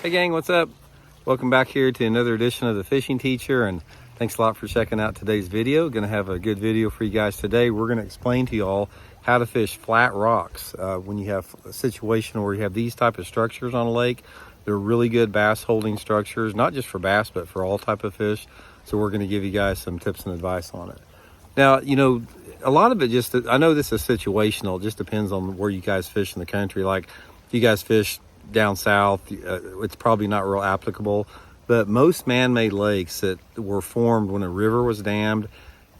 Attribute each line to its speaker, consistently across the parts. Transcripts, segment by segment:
Speaker 1: Hey gang, what's up? Welcome back here to another edition of the Fishing Teacher, and thanks a lot for checking out today's video. Gonna have a good video for you guys today. We're gonna explain to you all how to fish flat rocks. When you have a situation where you have these type of structures on a lake, they're really good bass holding structures, not just for bass, but for all type of fish. So we're gonna give you guys some tips and advice on it. Now, you know, a lot of it just, I know this is situational. It just depends on where you guys fish in the country. Like if you guys fish down south, it's probably not real applicable, but most man-made lakes that were formed when a river was dammed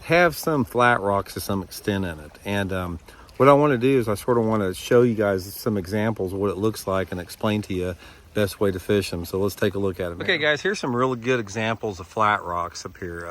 Speaker 1: have some flat rocks to some extent in it. And what I want to do is I sort of want to show you guys some examples of what it looks like and explain to you best way to fish them. So let's take a look at it. Okay guys, here's some really good examples of flat rocks up here.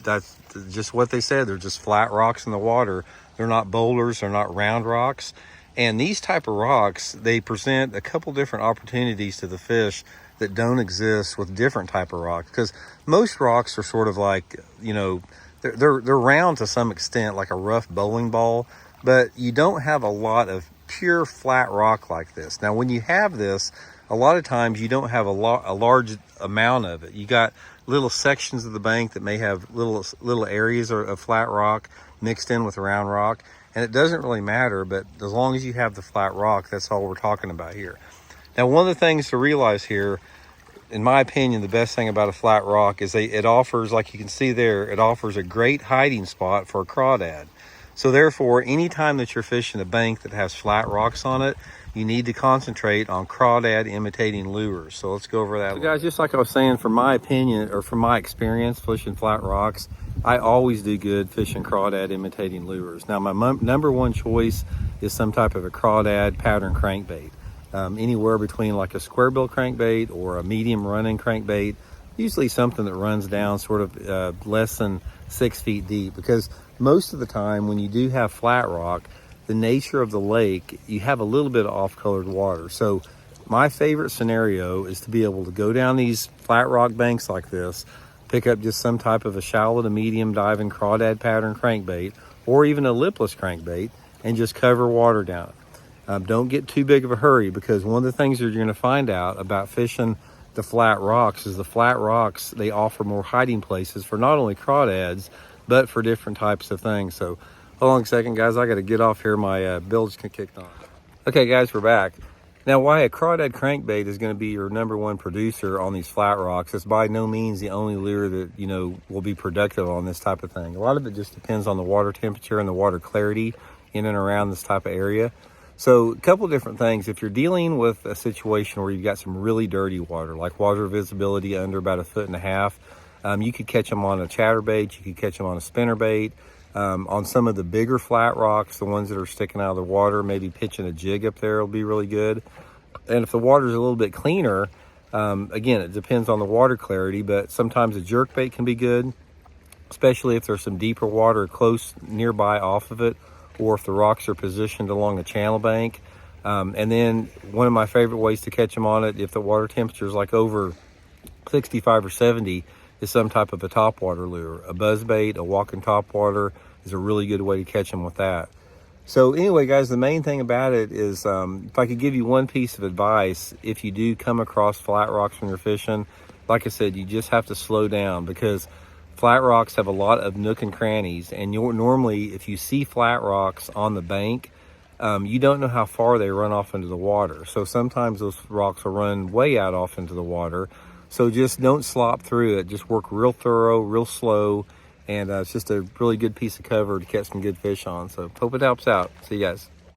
Speaker 1: That's just what they said. They're just flat rocks in the water. They're not boulders, they're not round rocks. And these type of rocks, they present a couple different opportunities to the fish that don't exist with different type of rocks. Because most rocks are sort of like, you know, they're round to some extent, like a rough bowling ball, but you don't have a lot of pure flat rock like this. Now, when you have this, a lot of times you don't have a large amount of it. You got little sections of the bank that may have little areas of flat rock mixed in with round rock. And it doesn't really matter, but as long as you have the flat rock, that's all we're talking about here. Now, one of the things to realize here, in my opinion, the best thing about a flat rock is it offers, like you can see there, it offers a great hiding spot for a crawdad. So therefore, anytime that you're fishing a bank that has flat rocks on it, you need to concentrate on crawdad imitating lures. So let's go over that. So guys, just like I was saying, from my opinion, or from my experience fishing flat rocks, I always do good fishing crawdad imitating lures. Now, my number one choice is some type of a crawdad pattern crankbait. Anywhere between like a square bill crankbait or a medium running crankbait, usually something that runs down sort of less than 6 feet deep, because most of the time when you do have flat rock, the nature of the lake, you have a little bit of off-colored water. So my favorite scenario is to be able to go down these flat rock banks like this, pick up just some type of a shallow to medium diving crawdad pattern crankbait, or even a lipless crankbait, and just cover water down it. Don't get too big of a hurry, because one of the things you're going to find out about fishing the flat rocks is the flat rocks, they offer more hiding places for not only crawdads, but for different types of things. So hold on a second, guys. I got to get off here. My bilge kicked on. Okay, guys, we're back. Now, why a crawdad crankbait is going to be your number one producer on these flat rocks, it's by no means the only lure that, you know, will be productive on this type of thing. A lot of it just depends on the water temperature and the water clarity in and around this type of area. So a couple different things. If you're dealing with a situation where you've got some really dirty water, like water visibility under about 1.5 feet, you could catch them on a chatterbait, you could catch them on a spinnerbait. On some of the bigger flat rocks, the ones that are sticking out of the water, maybe pitching a jig up there will be really good. And if the water's a little bit cleaner, again, it depends on the water clarity, but sometimes a jerkbait can be good, especially if there's some deeper water close nearby off of it, or if the rocks are positioned along a channel bank. And then one of my favorite ways to catch them on it, if the water temperature is like over 65 or 70, is some type of a topwater lure. A buzzbait, a walking topwater is a really good way to catch them with that. So anyway, guys, the main thing about it is, if I could give you one piece of advice, if you do come across flat rocks when you're fishing, like I said, you just have to slow down, because flat rocks have a lot of nook and crannies, and normally if you see flat rocks on the bank, you don't know how far they run off into the water. So sometimes those rocks will run way out off into the water. So just don't slop through it. Just work real thorough, real slow, and it's just a really good piece of cover to catch some good fish on. So hope it helps out. See you guys.